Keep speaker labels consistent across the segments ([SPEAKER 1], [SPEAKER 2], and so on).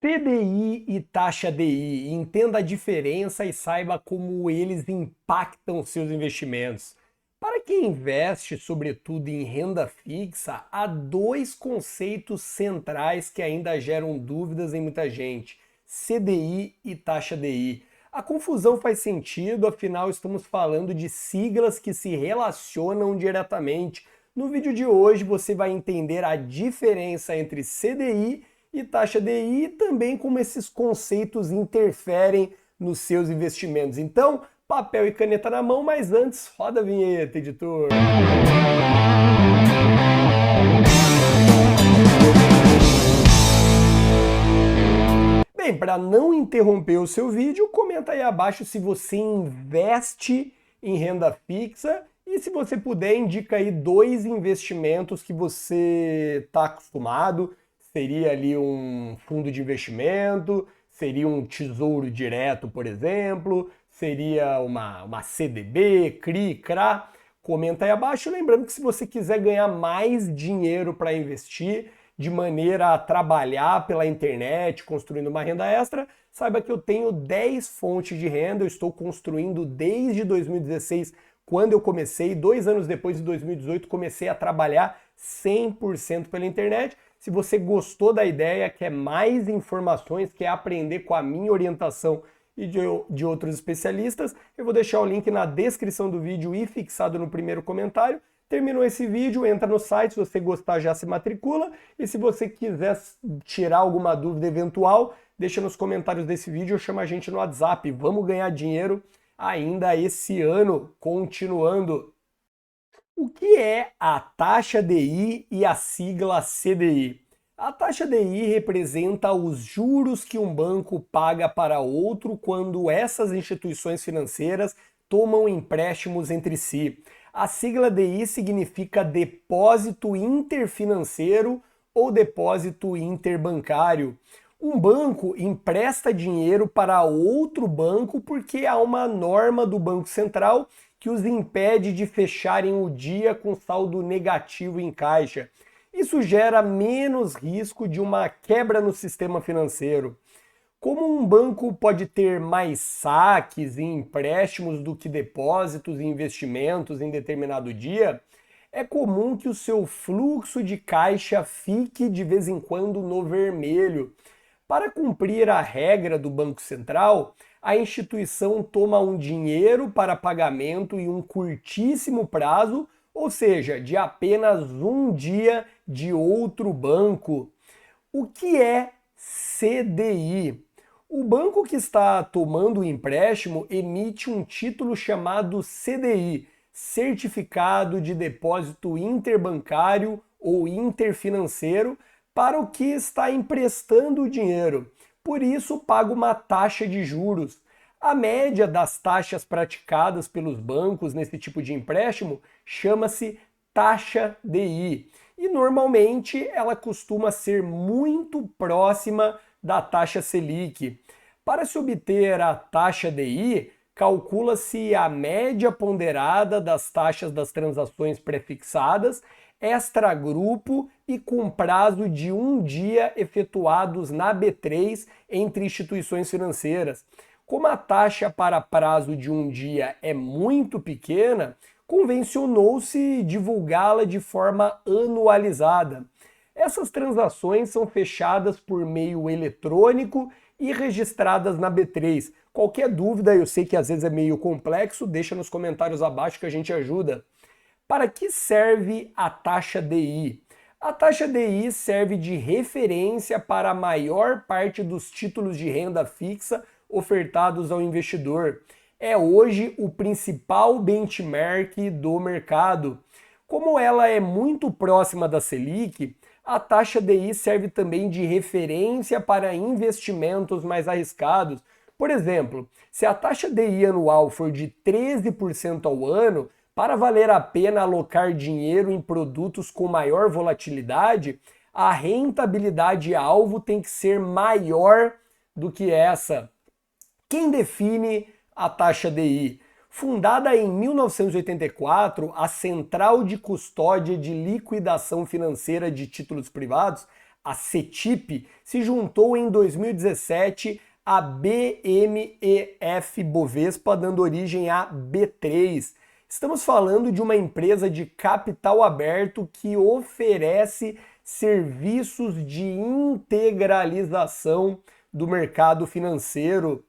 [SPEAKER 1] CDI e taxa DI, entenda a diferença e saiba como eles impactam seus investimentos. Para quem investe, sobretudo em renda fixa, há dois conceitos centrais que ainda geram dúvidas em muita gente: CDI e taxa DI. A confusão faz sentido, afinal, estamos falando de siglas que se relacionam diretamente. No vídeo de hoje, você vai entender a diferença entre CDI e taxa DI e também como esses conceitos interferem nos seus investimentos. Então, papel e caneta na mão, mas antes, roda a vinheta, editor. Bem, para não interromper o seu vídeo, comenta aí abaixo se você investe em renda fixa e se você puder, indica aí dois investimentos que você está acostumado. Seria ali um fundo de investimento, seria um tesouro direto, por exemplo, seria uma CDB, CRI, CRA. Comenta aí abaixo. Lembrando que se você quiser ganhar mais dinheiro para investir, de maneira a trabalhar pela internet, construindo uma renda extra, saiba que eu tenho 10 fontes de renda, eu estou construindo desde 2016, quando eu comecei, 2 anos depois de 2018, comecei a trabalhar 100% pela internet. Se você gostou da ideia, quer mais informações, quer aprender com a minha orientação e de outros especialistas, eu vou deixar o link na descrição do vídeo e fixado no primeiro comentário. Terminou esse vídeo, entra no site, se você gostar já se matricula, e se você quiser tirar alguma dúvida eventual, deixa nos comentários desse vídeo ou chama a gente no WhatsApp. Vamos ganhar dinheiro ainda esse ano, continuando. O que é a taxa DI e a sigla CDI? A taxa DI representa os juros que um banco paga para outro quando essas instituições financeiras tomam empréstimos entre si. A sigla DI significa depósito interfinanceiro ou depósito interbancário. Um banco empresta dinheiro para outro banco porque há uma norma do Banco Central que os impede de fecharem o dia com saldo negativo em caixa. Isso gera menos risco de uma quebra no sistema financeiro. Como um banco pode ter mais saques e empréstimos do que depósitos e investimentos em determinado dia, é comum que o seu fluxo de caixa fique de vez em quando no vermelho. Para cumprir a regra do Banco Central, a instituição toma um dinheiro para pagamento em um curtíssimo prazo, ou seja, de apenas um dia de outro banco. O que é CDI? O banco que está tomando o empréstimo emite um título chamado CDI, Certificado de Depósito Interbancário ou Interfinanceiro, para o que está emprestando o dinheiro. Por isso, paga uma taxa de juros. A média das taxas praticadas pelos bancos nesse tipo de empréstimo chama-se taxa DI. E normalmente ela costuma ser muito próxima da taxa Selic. Para se obter a taxa DI, calcula-se a média ponderada das taxas das transações prefixadas, extragrupo e com prazo de um dia efetuados na B3 entre instituições financeiras. Como a taxa para prazo de um dia é muito pequena, convencionou-se divulgá-la de forma anualizada. Essas transações são fechadas por meio eletrônico e registradas na B3. Qualquer dúvida, eu sei que às vezes é meio complexo, deixa nos comentários abaixo que a gente ajuda. Para que serve a taxa DI? A taxa DI serve de referência para a maior parte dos títulos de renda fixa ofertados ao investidor. É hoje o principal benchmark do mercado. Como ela é muito próxima da Selic, a taxa DI serve também de referência para investimentos mais arriscados. Por exemplo, se a taxa DI anual for de 13% ao ano, para valer a pena alocar dinheiro em produtos com maior volatilidade, a rentabilidade alvo tem que ser maior do que essa. Quem define a taxa DI? Fundada em 1984, a Central de Custódia de Liquidação Financeira de Títulos Privados, A CETIP se juntou em 2017 à BMEF Bovespa, dando origem à B3. Estamos falando de uma empresa de capital aberto que oferece serviços de integralização do mercado financeiro.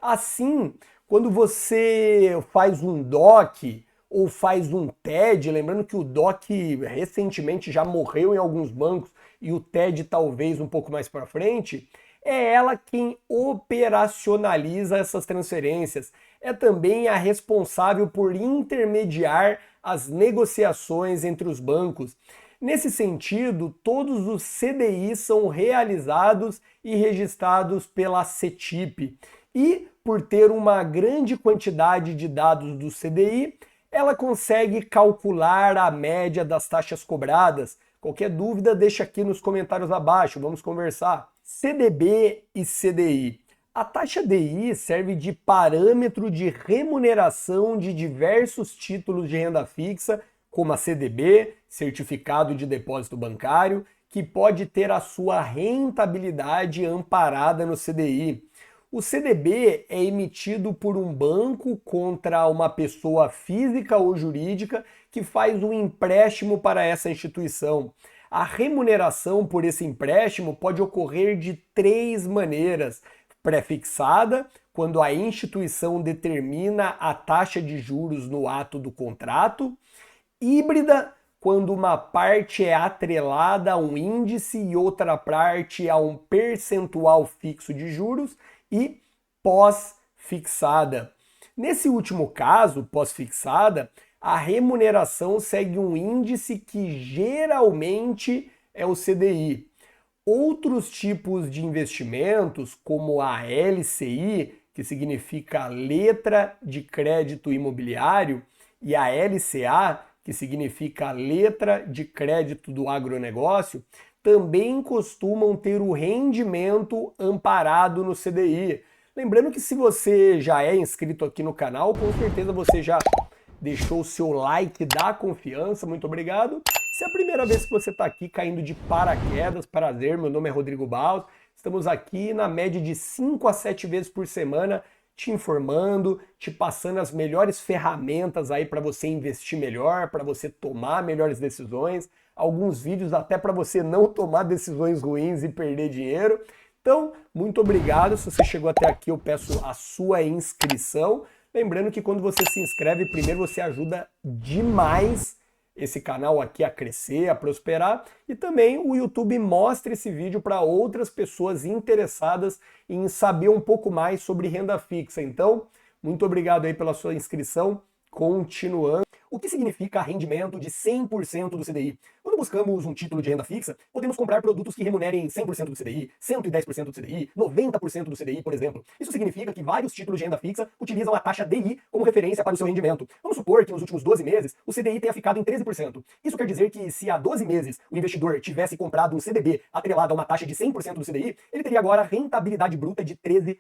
[SPEAKER 1] Assim, quando você faz um DOC ou faz um TED, lembrando que o DOC recentemente já morreu em alguns bancos e o TED talvez um pouco mais para frente, é ela quem operacionaliza essas transferências. É também a responsável por intermediar as negociações entre os bancos. Nesse sentido, todos os CDIs são realizados e registrados pela CETIP. E, por ter uma grande quantidade de dados do CDI, ela consegue calcular a média das taxas cobradas. Qualquer dúvida, deixa aqui nos comentários abaixo, vamos conversar. CDB e CDI. A taxa DI serve de parâmetro de remuneração de diversos títulos de renda fixa, como a CDB, Certificado de Depósito Bancário, que pode ter a sua rentabilidade amparada no CDI. O CDB é emitido por um banco contra uma pessoa física ou jurídica que faz um empréstimo para essa instituição. A remuneração por esse empréstimo pode ocorrer de três maneiras: pré-fixada, quando a instituição determina a taxa de juros no ato do contrato; híbrida, quando uma parte é atrelada a um índice e outra parte a um percentual fixo de juros; e pós-fixada. Nesse último caso, pós-fixada, a remuneração segue um índice que geralmente é o CDI. Outros tipos de investimentos, como a LCI, que significa Letra de Crédito Imobiliário, e a LCA, que significa Letra de Crédito do Agronegócio, também costumam ter o rendimento amparado no CDI. Lembrando que se você já é inscrito aqui no canal, com certeza você já deixou o seu like da confiança, muito obrigado. Se é a primeira vez que você está aqui caindo de paraquedas, prazer, meu nome é Rodrigo Baus, estamos aqui na média de 5 a 7 vezes por semana, te informando, te passando as melhores ferramentas aí para você investir melhor, para você tomar melhores decisões, alguns vídeos até para você não tomar decisões ruins e perder dinheiro. Então, muito obrigado. Se você chegou até aqui, eu peço a sua inscrição. Lembrando que quando você se inscreve, primeiro você ajuda demais esse canal aqui a crescer, a prosperar, e também o YouTube mostra esse vídeo para outras pessoas interessadas em saber um pouco mais sobre renda fixa. Então, muito obrigado aí pela sua inscrição. Continuando. O que significa rendimento de 100% do CDI? Quando buscamos um título de renda fixa, podemos comprar produtos que remunerem 100% do CDI, 110% do CDI, 90% do CDI, por exemplo. Isso significa que vários títulos de renda fixa utilizam a taxa DI como referência para o seu rendimento. Vamos supor que nos últimos 12 meses o CDI tenha ficado em 13%. Isso quer dizer que se há 12 meses o investidor tivesse comprado um CDB atrelado a uma taxa de 100% do CDI, ele teria agora rentabilidade bruta de 13%.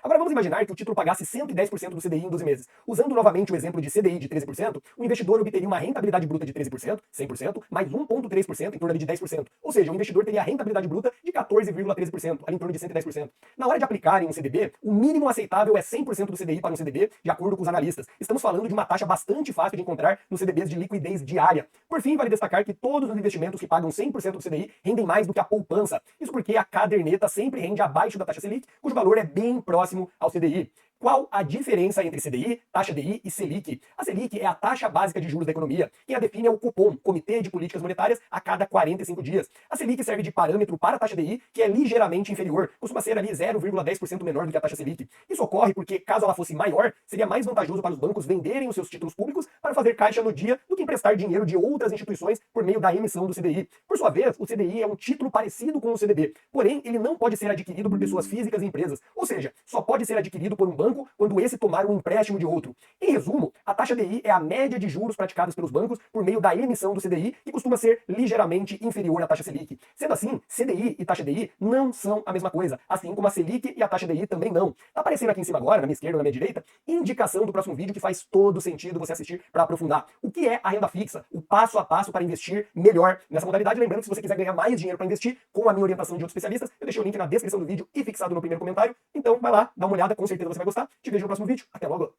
[SPEAKER 1] Agora vamos imaginar que o título pagasse 110% do CDI em 12 meses. Usando novamente o exemplo de CDI de 13%, o investidor obteria uma rentabilidade bruta de 13%, 100%, mais 1,3%, em torno de 10%. Ou seja, o investidor teria a rentabilidade bruta de 14,13%, ali em torno de 110%. Na hora de aplicar em um CDB, o mínimo aceitável é 100% do CDI para um CDB, de acordo com os analistas. Estamos falando de uma taxa bastante fácil de encontrar nos CDBs de liquidez diária. Por fim, vale destacar que todos os investimentos que pagam 100% do CDI rendem mais do que a poupança. Isso porque a caderneta sempre rende abaixo da taxa Selic, cujo valor é bem próximo ao CDI. Qual a diferença entre CDI, taxa DI e Selic? A Selic é a taxa básica de juros da economia. Quem a define é o Copom, Comitê de Políticas Monetárias, a cada 45 dias. A Selic serve de parâmetro para a taxa DI, que é ligeiramente inferior, costuma ser ali 0,10% menor do que a taxa Selic. Isso ocorre porque, caso ela fosse maior, seria mais vantajoso para os bancos venderem os seus títulos públicos para fazer caixa no dia do que emprestar dinheiro de outras instituições por meio da emissão do CDI. Por sua vez, o CDI é um título parecido com o CDB, porém ele não pode ser adquirido por pessoas físicas e empresas, ou seja, só pode ser adquirido por um banco banco quando esse tomar um empréstimo de outro. Em resumo, a taxa DI é a média de juros praticadas pelos bancos por meio da emissão do CDI, que costuma ser ligeiramente inferior à taxa Selic. Sendo assim, CDI e taxa DI não são a mesma coisa, assim como a Selic e a taxa DI também não. Tá aparecendo aqui em cima agora, na minha esquerda ou na minha direita, indicação do próximo vídeo que faz todo sentido você assistir para aprofundar. O que é a renda fixa? O passo a passo para investir melhor nessa modalidade. Lembrando que se você quiser ganhar mais dinheiro para investir, com a minha orientação de outros especialistas, eu deixei o link na descrição do vídeo e fixado no primeiro comentário. Então vai lá, dá uma olhada, com certeza você vai gostar. Te vejo no próximo vídeo. Até logo!